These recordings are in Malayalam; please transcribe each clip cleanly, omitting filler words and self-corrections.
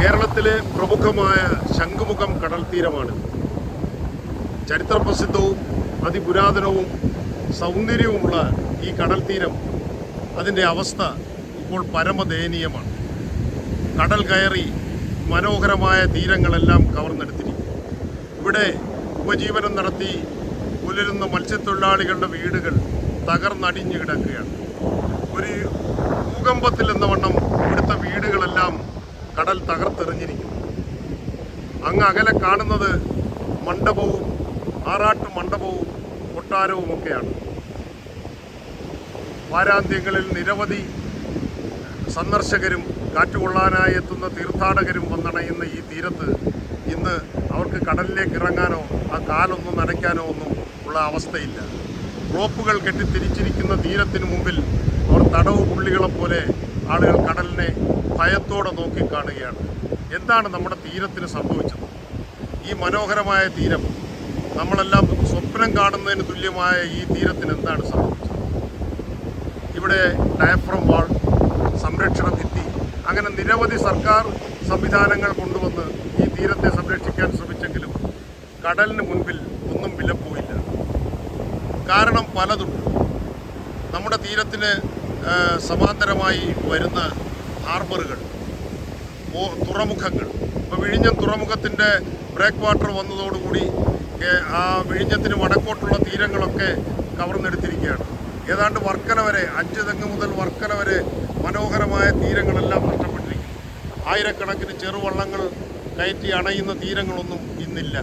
കേരളത്തിലെ പ്രമുഖമായ ശംഖുമുഖം കടൽ തീരമാണ്. ചരിത്രപ്രസിദ്ധവും അതിപുരാതനവും സൗന്ദര്യവുമുള്ള ഈ കടൽ തീരം, അതിൻ്റെ അവസ്ഥ ഇപ്പോൾ പരമദയനീയമാണ്. കടൽ കയറി മനോഹരമായ തീരങ്ങളെല്ലാം കവർന്നെടുത്തിരിക്കും. ഇവിടെ ഉപജീവനം നടത്തി പുലരുന്ന മത്സ്യത്തൊഴിലാളികളുടെ വീടുകൾ തകർന്നടിഞ്ഞു കിടക്കുകയാണ്. ഒരു ഭൂകമ്പത്തിൽ എന്ന വണ്ണം ഇവിടുത്തെ വീടുകളെല്ലാം കടൽ തകർത്തെറിഞ്ഞിരിക്കുന്നു. അങ്ങ് അകലെ കാണുന്നത് മണ്ഡപവും ആറാട്ട് മണ്ഡപവും കൊട്ടാരവുമൊക്കെയാണ്. വാരാന്ത്യങ്ങളിൽ നിരവധി സന്ദർശകരും കാറ്റുകൊള്ളാനായി എത്തുന്ന തീർത്ഥാടകരും വന്നണയുന്ന ഈ തീരത്ത് ഇന്ന് അവർക്ക് കടലിലേക്ക് ഇറങ്ങാനോ ആ കാലൊന്നും നനയ്ക്കാനോ ഒന്നും ഉള്ള അവസ്ഥയില്ല. റോപ്പുകൾ കെട്ടിത്തിരിച്ചിരിക്കുന്ന തീരത്തിന് മുമ്പിൽ അവർ തടവ് പുള്ളികളെപ്പോലെ ആളുകൾ കടലിനെ ഭയത്തോടെ നോക്കിക്കാണുകയാണ്. എന്താണ് നമ്മുടെ തീരത്തിന് സംഭവിച്ചത്? ഈ മനോഹരമായ തീരം, നമ്മളെല്ലാം സ്വപ്നം കാണുന്നതിന് തുല്യമായ ഈ തീരത്തിന് എന്താണ് സംഭവിച്ചത്? ഇവിടെ ഡയഫ്രം വാൾ, സംരക്ഷണ ഭിത്തി, അങ്ങനെ നിരവധി സർക്കാർ സംവിധാനങ്ങൾ കൊണ്ടുവന്ന് ഈ തീരത്തെ സംരക്ഷിക്കാൻ ശ്രമിച്ചെങ്കിലും കടലിന് മുൻപിൽ ഒന്നും വിലപ്പോയില്ല. കാരണം പലതുണ്ട്. നമ്മുടെ തീരത്തിന് സമാന്തരമായി വരുന്ന ഹാർബറുകൾ, തുറമുഖങ്ങൾ. ഇപ്പോൾ വിഴിഞ്ഞം തുറമുഖത്തിൻ്റെ ബ്രേക്ക് വാട്ടർ വന്നതോടുകൂടി ആ വിഴിഞ്ഞത്തിന് വടക്കോട്ടുള്ള തീരങ്ങളൊക്കെ കവർന്നെടുത്തിരിക്കുകയാണ്. ഏതാണ്ട് വർക്കല വരെ, 5 തെങ്ങ് മുതൽ വർക്കല വരെ മനോഹരമായ തീരങ്ങളെല്ലാം നഷ്ടപ്പെട്ടിരിക്കുന്നു. ആയിരക്കണക്കിന് ചെറുവള്ളങ്ങൾ കയറ്റി അണയുന്ന തീരങ്ങളൊന്നും ഇന്നില്ല.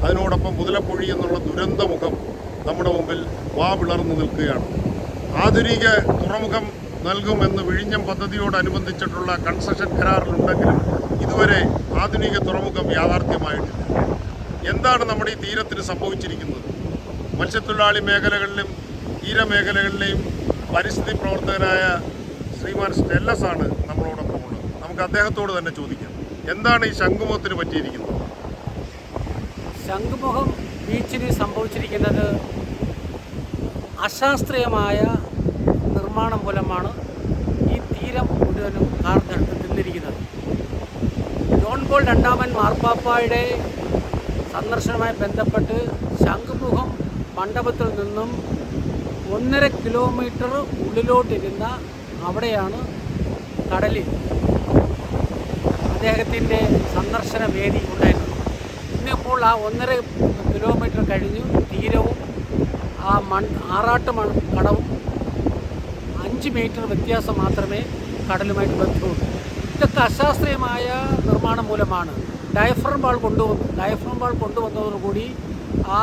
അതിനോടൊപ്പം മുതലപ്പൊഴി എന്നുള്ള ദുരന്തമുഖം നമ്മുടെ മുമ്പിൽ വിളർന്നു നിൽക്കുകയാണ്. ആധുനിക തുറമുഖം നൽകുമെന്ന് വിഴിഞ്ഞം പദ്ധതിയോടനുബന്ധിച്ചിട്ടുള്ള കൺസഷൻ കരാറിലുണ്ടെങ്കിലും ഇതുവരെ ആധുനിക തുറമുഖം യാഥാർത്ഥ്യമായിട്ടില്ല. എന്താണ് നമ്മുടെ ഈ തീരത്തിന് സംഭവിച്ചിരിക്കുന്നത്? മത്സ്യത്തൊഴിലാളി മേഖലകളിലും തീരമേഖലകളിലെയും പരിസ്ഥിതി പ്രവർത്തകനായ ശ്രീമാൻ സ്റ്റെല്ലസാണ് നമ്മളോടൊപ്പം ഉള്ളത്. നമുക്ക് അദ്ദേഹത്തോട് തന്നെ ചോദിക്കാം, എന്താണ് ഈ ശംഖുമുഖത്തിന് പറ്റിയിരിക്കുന്നത്? ശംഖുമുഖം ബീച്ചിന് സംഭവിച്ചിരിക്കുന്നത് അശാസ്ത്രീയമായ നിർമ്മാണം മൂലമാണ് ഈ തീരം മുഴുവനും കാർന്നെടുത്ത് തിന്നിരിക്കുന്നത്. ജോൺ പോൾ രണ്ടാമൻ മാർപ്പാപ്പായുടെ സന്ദർശനവുമായി ബന്ധപ്പെട്ട് ശംഖുമുഖം മണ്ഡപത്തിൽ നിന്നും 1.5 കിലോമീറ്റർ ഉള്ളിലോട്ടിരുന്ന അവിടെയാണ് കടലിൽ അദ്ദേഹത്തിൻ്റെ സന്ദർശന വേദി ഉണ്ടായിരുന്നത്. ഇന്നിപ്പോൾ ആ 1.5 കിലോമീറ്റർ കഴിഞ്ഞു തീരവും ആ ആറാട്ട് കടവും 5 മീറ്റർ വ്യത്യാസം മാത്രമേ കടലുമായിട്ട് ബന്ധമുള്ളൂ. ഇതൊക്കെ അശാസ്ത്രീയമായ നിർമ്മാണം മൂലമാണ്. ഡയഫ്രം വാൾ കൊണ്ടുവന്നതോടുകൂടി ആ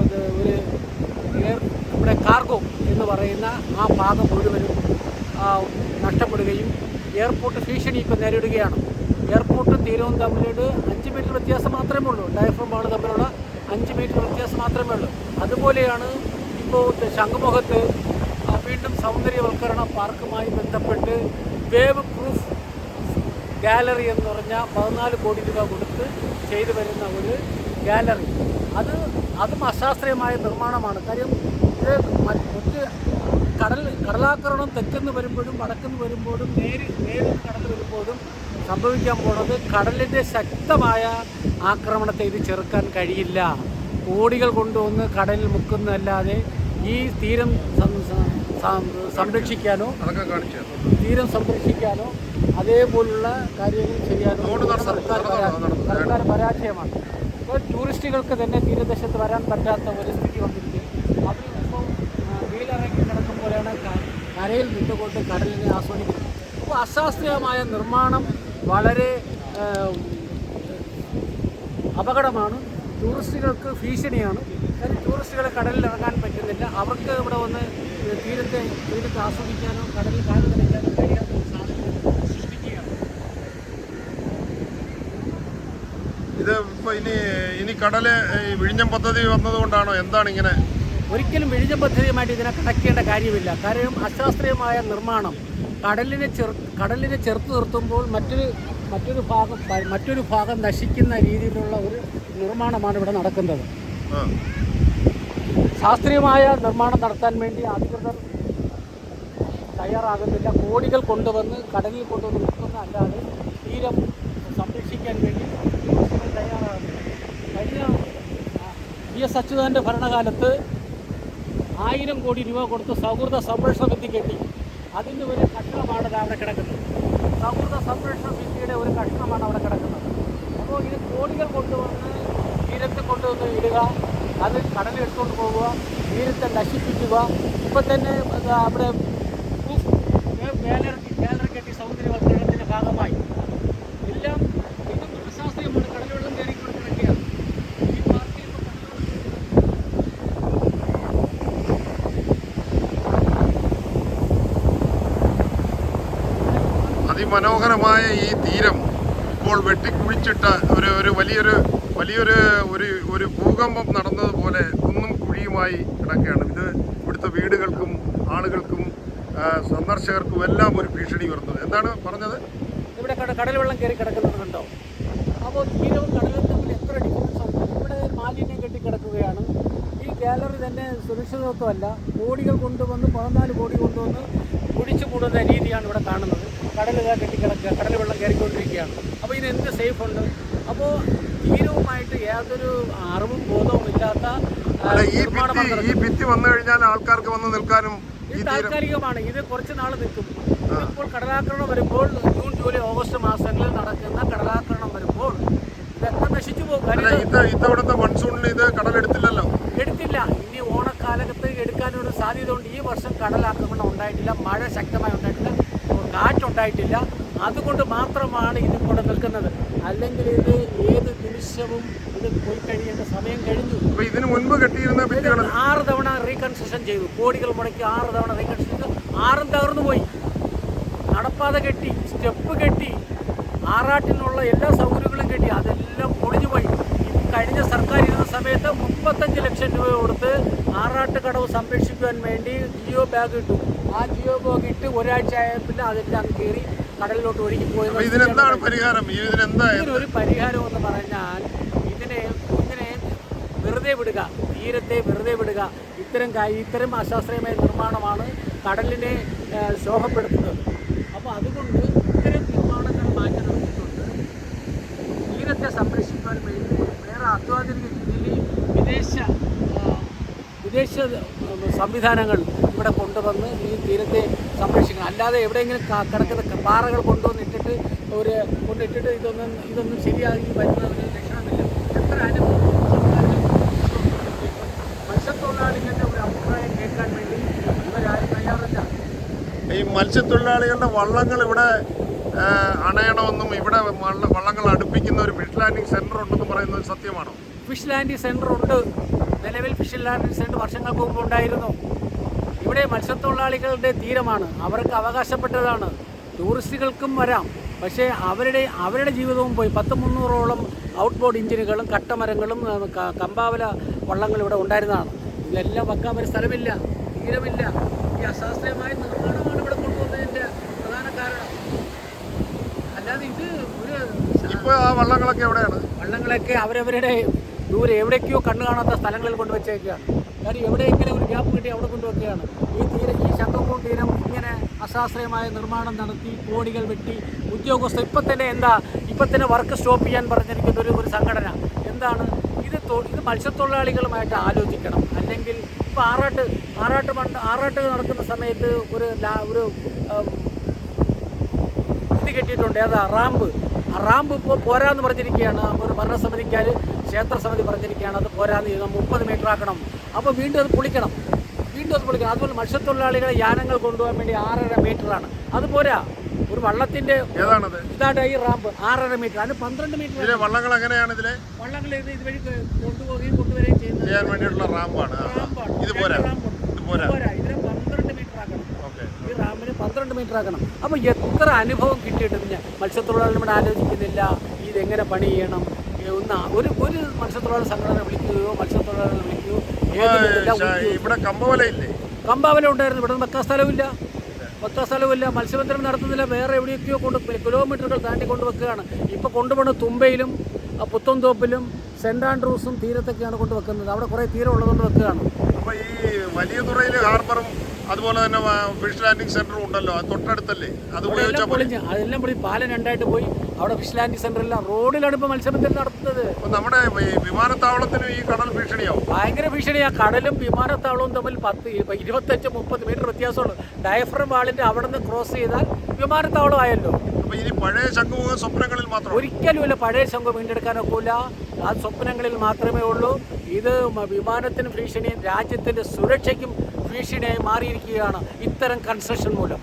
ഒരു നമ്മുടെ കാർഗോ എന്ന് പറയുന്ന ആ ഭാഗം മുഴുവനും നഷ്ടപ്പെടുകയും എയർപോർട്ട് ഭീഷണി ഇപ്പോൾ നേരിടുകയാണ്. എയർപോർട്ടും തീരവും തമ്മിലൊരു 5 മീറ്റർ വ്യത്യാസം മാത്രമേ ഉള്ളൂ. ഡയഫ്രം വാൾ തമ്മിലുള്ള 5 മീറ്റർ വ്യത്യാസം മാത്രമേ ഉള്ളൂ. അതുപോലെയാണ് ഇപ്പോൾ ശംഖുമുഖത്ത് വീണ്ടും സൗന്ദര്യവൽക്കരണ പാർക്കുമായി ബന്ധപ്പെട്ട് വേവ് പ്രൂഫ് ഗാലറി എന്ന് പറഞ്ഞാൽ 14 കോടി രൂപ കൊടുത്ത് ചെയ്തു വരുന്ന ഒരു ഗാലറി. അതും അശാസ്ത്രീയമായ നിർമ്മാണമാണ്. കാര്യം ഇത് മറ്റ് കടലാക്രമണം തെക്കുന്ന് വരുമ്പോഴും വടക്കുന്ന് വരുമ്പോഴും നേരിട്ട് കടന്നു വരുമ്പോഴും സംഭവിക്കാൻ പോകുന്നത് കടലിൻ്റെ ശക്തമായ ആക്രമണത്തെ ഇത് ചെറുക്കാൻ കഴിയില്ല. കോടികൾ കൊണ്ടുവന്ന് കടലിൽ മുക്കുന്നതല്ലാതെ ഈ തീരം സംരക്ഷിക്കാനോ അതേപോലുള്ള കാര്യങ്ങൾ ചെയ്യാനോ സർക്കാർ പരാജയമാണ്. ഇപ്പോൾ ടൂറിസ്റ്റുകൾക്ക് തന്നെ തീരദേശത്ത് വരാൻ പറ്റാത്ത ഒരു സ്ഥിതി വന്നിരിക്കും. അവർ ഇപ്പോൾ വീലിറങ്ങി കിടക്കും പോലെയാണ് കരയിൽ നിന്നുകൊണ്ട് കടലിനെ ആസ്വദിക്കുന്നത്. അപ്പോൾ അശാസ്ത്രീയമായ നിർമ്മാണം വളരെ അപകടമാണ്. ടൂറിസ്റ്റുകൾക്ക് ഭീഷണിയാണ്. കാര്യം ടൂറിസ്റ്റുകളെ കടലിൽ ഇറങ്ങാൻ പറ്റുന്നില്ല. അവർക്ക് ഇവിടെ വന്ന് തീരത്തെ ആസ്വദിക്കാനോ കടലിൽ കാല് നനയ്ക്കാനോ കഴിയാത്ത ഒരു സാഹചര്യം സൃഷ്ടിക്കുകയാണ്. ഇത് ഇപ്പോൾ ഇനി കടല് വിഴിഞ്ഞം പദ്ധതി വന്നതുകൊണ്ടാണോ? എന്താണ് ഇങ്ങനെ? ഒരിക്കലും വിഴിഞ്ഞം പദ്ധതിയുമായിട്ട് ഇതിനെ കണക്കേണ്ട കാര്യമില്ല. കാര്യം അശാസ്ത്രീയമായ നിർമ്മാണം കടലിനെ ചെറുത്ത് നിർത്തുമ്പോൾ മറ്റൊരു ഭാഗം നശിക്കുന്ന രീതിയിലുള്ള ഒരു നിർമ്മാണമാണ് ഇവിടെ നടക്കുന്നത്. ശാസ്ത്രീയമായ നിർമ്മാണം നടത്താൻ വേണ്ടി അധികൃതർ തയ്യാറാകുന്നില്ല. കോടികൾ കൊണ്ടുവന്ന് കടലിൽ കൊണ്ടുവന്ന് നിർത്തുന്ന അല്ലാതെ തീരം സംരക്ഷിക്കാൻ വേണ്ടി തയ്യാറാകുന്നത്. കഴിഞ്ഞ PS അച്യുതാനൻ്റെ ഭരണകാലത്ത് 1000 കോടി രൂപ കൊടുത്ത് സൗഹൃദ സംരക്ഷണ ഭിത്തി കെട്ടി. അതിൻ്റെ ഒരു കഷ്ണമാണ് അവിടെ കിടക്കുന്നത്. സൗഹൃദ സംരക്ഷണ ഭിത്തിയുടെ ഒരു കഷ്ണമാണ് അവിടെ കിടക്കുന്നത്. അപ്പോൾ ഇത് കോടികൾ കൊണ്ടുവന്ന് തീരത്ത് കൊണ്ടുവന്ന് ഇടുക, അത് കടലെടുത്തുകൊണ്ട് പോവുക, തീരത്തെ നശിപ്പിക്കുക. ഇപ്പം തന്നെ അവിടെ ഗാലറി കെട്ടി സൗന്ദര്യവൽക്കരണത്തിൻ്റെ ഭാഗമായി എല്ലാം ഇതും അശാസ്ത്രീയമാണ്. കടൽവെള്ളം കയറിക്കൊണ്ട് കിടക്കുകയാണ്. ഈ പാർട്ടി അതിമനോഹരമായ ഈ തീരം ഇപ്പോൾ വെട്ടിക്കുഴിച്ചിട്ട ഒരു വലിയൊരു ഭൂകമ്പം നടന്നതുപോലെ കുന്നും കുഴിയുമായി കിടക്കുകയാണ്. ഇത് ഇവിടുത്തെ വീടുകൾക്കും ആളുകൾക്കും സന്ദർശകർക്കും എല്ലാം ഒരു ഭീഷണി വരുന്നത്. എന്താണ് പറഞ്ഞത്? ഇവിടെ കടൽ വെള്ളം കയറി കിടക്കുന്നത് കണ്ടോ? അപ്പോൾ തീരവും കടലും തമ്മിൽ എത്ര ഡിഫറൻസ് ഉണ്ട്. ഇവിടെ മാലിന്യം കെട്ടിക്കിടക്കുകയാണ്. ഈ ഗാലറി തന്നെ സുരക്ഷിതത്വമല്ല. കോടികൾ കൊണ്ടുവന്ന് 14 കോടി കൊണ്ടുവന്ന് കുടിച്ചു കൂടുന്ന രീതിയാണ് ഇവിടെ കാണുന്നത്. കടലുകാർ കെട്ടിക്കിടക്കുക, കടൽ വെള്ളം കയറിക്കൊണ്ടിരിക്കുകയാണ്. അപ്പോൾ ഇതിന് എന്ത് സേഫ് ഉണ്ട്? അപ്പോൾ തീരവുമായിട്ട് യാതൊരു അറിവും ബോധവും ഇല്ലാത്ത ഈ ഭിത്തി വന്നു കഴിഞ്ഞാൽ ആൾക്കാർക്ക് വന്ന് നിൽക്കാനും ഇത് താൽക്കാലികമാണ്. ഇത് കുറച്ച് നാൾ നിൽക്കും. ഇപ്പോൾ കടലാക്രമണം വരുമ്പോൾ ജൂൺ ജൂലൈ ഓഗസ്റ്റ് മാസങ്ങളിൽ നടക്കുന്ന കടലാക്രമണം വരുമ്പോൾ ഇതൊക്കെ നശിച്ചു പോകും. ഇത്തവണത്തെ മൺസൂണിൽ ഇത് കടലെടുത്തില്ലല്ലോ. എടുത്തില്ല. ഇനി ഓണക്കാലത്ത് എടുക്കാനൊരു സാധ്യത ഉണ്ട്. ഈ വർഷം കടലാക്രമണം ഉണ്ടായിട്ടില്ല, മഴ ശക്തമായി ഉണ്ടായിട്ടില്ല, കാറ്റുണ്ടായിട്ടില്ല. അതുകൊണ്ട് മാത്രമാണ് ഇത് ഇവിടെ നിൽക്കുന്നത്. അല്ലെങ്കിൽ ഇത് ഏത് നിമിഷവും ഇത് പോയി കഴിയേണ്ട സമയം കഴിഞ്ഞു. ഇതിനു മുൻപ് കെട്ടിയിരുന്ന 6 തവണ റീകൺസ്ട്രക്ഷൻ ചെയ്തു. കോടികൾ മുടക്കി 6 തവണ റീകൺസ്ട്രക്ഷൻ ചെയ്തു. 6ഉം തകർന്നു പോയി. നടപ്പാത കെട്ടി, സ്റ്റെപ്പ് കെട്ടി, ആറാട്ടിനുള്ള എല്ലാ സൗകര്യങ്ങളും കെട്ടി, അതെല്ലാം പൊളിഞ്ഞു പോയി. കഴിഞ്ഞ സർക്കാർ ഇരുന്ന സമയത്ത് 35 ലക്ഷം രൂപ കൊടുത്ത് ആറാട്ട് കടവ് സംരക്ഷിക്കുവാൻ വേണ്ടി ജിയോ ബാഗ് ഇട്ടു. ആ ജിയോ ബാഗ് ഇട്ട് ഒരാഴ്ച ആയപ്പോൾ അതെല്ലാം കയറി കടലിലോട്ട് ഒഴുകി പോയത്. ഇതിനെന്താണ് പരിഹാരം? ഇതിനൊരു പരിഹാരം എന്ന് പറഞ്ഞാൽ ഇതിനെ വെറുതെ വിടുക, തീരത്തെ വെറുതെ വിടുക. ഇത്തരം അശാസ്ത്രീയമായ നിർമ്മാണമാണ് കടലിനെ ശോഭപ്പെടുത്തുന്നത്. അപ്പോൾ അതുകൊണ്ട് ഇത്തരം നിർമ്മാണങ്ങൾ മാറ്റി നിർത്തിക്കൊണ്ട് തീരത്തെ സംരക്ഷിക്കാൻ വേണ്ടി വേറെ അത്യാധുനിക രീതിയിൽ വിദേശ സംവിധാനങ്ങൾ ഇവിടെ കൊണ്ടുവന്ന് ഈ തീരത്തെ സംരക്ഷിക്കണം. അല്ലാതെ എവിടെയെങ്കിലും കിടക്കുന്ന പാറകൾ കൊണ്ടുവന്നിട്ടിട്ട് ഇതൊന്നും ശരിയാക്കി വരുന്ന ഒരു ലക്ഷണമില്ല. എത്ര അനുഭവം മത്സ്യത്തൊഴിലാളികളുടെ ഒരു അഭിപ്രായം കേൾക്കാൻ വേണ്ടി ഇവരാരും തയ്യാറല്ല. ഈ മത്സ്യത്തൊഴിലാളികളുടെ വള്ളങ്ങൾ ഇവിടെ അണയണമെന്നും ഇവിടെ വള്ളങ്ങൾ അടുപ്പിക്കുന്ന ഒരു ഫിഷ് ലാൻഡിംഗ് സെന്റർ ഉണ്ടെന്ന് പറയുന്നത് സത്യമാണോ? ഫിഷ് ലാൻഡിംഗ് സെന്റർ ഉണ്ട്. നിലവിൽ ഫിഷ് ലാൻഡിംഗ് സെന്റർ വർഷങ്ങൾക്ക് മുമ്പ് ഉണ്ടായിരുന്നു. ഇവിടെ മത്സ്യത്തൊഴിലാളികളുടെ തീരമാണ്, അവർക്ക് അവകാശപ്പെട്ടതാണ്. ടൂറിസ്റ്റുകൾക്കും വരാം. പക്ഷേ അവരുടെ ജീവിതവും പോയി. 300ഓളം ഔട്ട് ബോർഡ് എഞ്ചിനുകളും കട്ടമരങ്ങളും കമ്പാവല വള്ളങ്ങളും ഇവിടെ ഉണ്ടായിരുന്നതാണ്. ഇതെല്ലാം വെക്കാൻ ഒരു സ്ഥലമില്ല, തീരമില്ല. ഈ അശാസ്ത്രീയമായ നിർമ്മാണമാണ് ഇവിടെ കൊണ്ടുവന്നതിൻ്റെ പ്രധാന കാരണം. അല്ലാതെ ഇത് ഇപ്പോൾ ആ വള്ളങ്ങളൊക്കെ എവിടെയാണ്? വള്ളങ്ങളൊക്കെ അവരവരുടെ ദൂരെ എവിടേക്കോ കണ്ണു കാണാത്ത സ്ഥലങ്ങളിൽ കൊണ്ടുവച്ചേക്കുകയാണ്. കാര്യം എവിടെയെങ്കിലും ഒരു ഗ്യാപ്പ് കിട്ടി അവിടെ കൊണ്ടുവയ്ക്കുകയാണ്. ഈ ശംഖുംകൂട് തീരം ഇങ്ങനെ അശാസ്ത്രീയമായ നിർമ്മാണം നടത്തി കോടികൾ വെട്ടി ഉദ്യോഗസ്ഥർ ഇപ്പം തന്നെ വർക്ക് സ്റ്റോപ്പ് ചെയ്യാൻ പറഞ്ഞിരിക്കുന്ന ഒരു സംഘടന എന്താണ് ഇത് മത്സ്യത്തൊഴിലാളികളുമായിട്ട് ആലോചിക്കണം. അല്ലെങ്കിൽ ഇപ്പോൾ ആറാട്ട് നടക്കുന്ന സമയത്ത് ഒരു ഇത് കെട്ടിയിട്ടുണ്ട്. ഏതാ റാമ്പ് ഇപ്പോൾ പോരാന്ന് പറഞ്ഞിരിക്കുകയാണ്. ഒരു ഭരണസമിതിക്കാർ ക്ഷേത്രസമിതി പറഞ്ഞിരിക്കുകയാണ് അത് പോരാന്ന് 30 മീറ്റർ ആക്കണം. അപ്പോൾ വീണ്ടും അത് പൊളിക്കണം. അതുപോലെ മത്സ്യത്തൊഴിലാളികളെ യാനങ്ങൾ കൊണ്ടുപോകാൻ വേണ്ടി 6.5 മീറ്ററാണ്. അത് പോരാ. ഒരു വള്ളത്തിൻ്റെ ഇതായിട്ട് ഈ റാമ്പ് 6.5 മീറ്റർ, അതിന് 12 മീറ്റർ. വള്ളങ്ങൾ എങ്ങനെയാണ് വള്ളങ്ങൾ ഇതുവഴി കൊണ്ടുപോവുകയും ചെയ്യാൻ വേണ്ടിയിട്ടുള്ള റാമ്പാണ്. ഇത് പോരാ. ഇതിന് 12 മീറ്റർ ആക്കണം. ഈ റാമ്പിന് 12 മീറ്റർ ആക്കണം. അപ്പോൾ എത്ര അനുഭവം കിട്ടിയിട്ടില്ല. മത്സ്യത്തൊഴിലാളികളോട് ആലോചിക്കുന്നില്ല ഇതെങ്ങനെ പണി ചെയ്യണം. ഒരു മത്സ്യത്തൊഴിലാളി സംഘടന വിളിക്കുകയോ മത്സ്യത്തൊഴിലാളികളെ വിളിക്കുകയോ ഇവിടെ കമ്പാവല ഉണ്ടായിരുന്നു. ഇവിടെ വെക്കാൻ സ്ഥലമില്ല. മത്സ്യബന്ധനം നടത്തുന്നില്ല. വേറെ എവിടെയൊക്കെയോ കിലോമീറ്ററുകൾ താണ്ടി കൊണ്ടുവെക്കുകയാണ്. ഇപ്പോൾ കൊണ്ടുപോകുന്ന തുമ്പയിലും പുത്തൻതോപ്പിലും സെൻറ് ആൻഡ്രൂസും തീരത്തൊക്കെയാണ് കൊണ്ടുവെക്കുന്നത്. അവിടെ കുറേ തീരം ഉള്ളതുകൊണ്ട് വെക്കുകയാണ്. അപ്പോൾ ഈ വലിയ തുറയിൽ ഹാർബറും അതുപോലെ തന്നെ ഫിഷ് ലാൻഡിംഗ് സെന്ററും ഉണ്ടല്ലോ, അത് തൊട്ടടുത്തല്ലേ, അത് അതെല്ലാം ഉപയോഗിച്ചാൽ മതി. പൊളിഞ്ഞ് അതെല്ലാം പൊളി പാലം രണ്ടായിട്ട് പോയി. അവിടെ ഫിഷ് ലാൻഡിംഗ് സെന്ററില്ല, റോഡിലാണ് ഇപ്പോൾ മത്സ്യബന്ധനം നടത്തുന്നത്. അപ്പോൾ നമ്മുടെ ഈ വിമാനത്താവളത്തിന് ഈ കടൽ ഭീഷണിയാവും. ഭയങ്കര ഭീഷണിയാണ്. കടലും വിമാനത്താവളവും തമ്മിൽ 25-30 മീറ്റർ വ്യത്യാസമുള്ളൂ. ഡയഫ്രം വാളിൻ്റെ അവിടെ നിന്ന് ക്രോസ് ചെയ്താൽ വിമാനത്താവളമായല്ലോ. അപ്പോൾ ഇനി പഴയ ശംഖുമുഖം സ്വപ്നങ്ങളിൽ മാത്രം. ഒരിക്കലുമില്ല, പഴയ ശംഖു വീണ്ടെടുക്കാനൊക്കില്ല. ആ സ്വപ്നങ്ങളിൽ മാത്രമേ ഉള്ളൂ. ഇത് വിമാനത്തിന് ഭീഷണിയും രാജ്യത്തിൻ്റെ സുരക്ഷയ്ക്കും ഭീഷണിയായി മാറിയിരിക്കുകയാണ് ഇത്തരം കൺസ്ട്രക്ഷൻ മൂലം.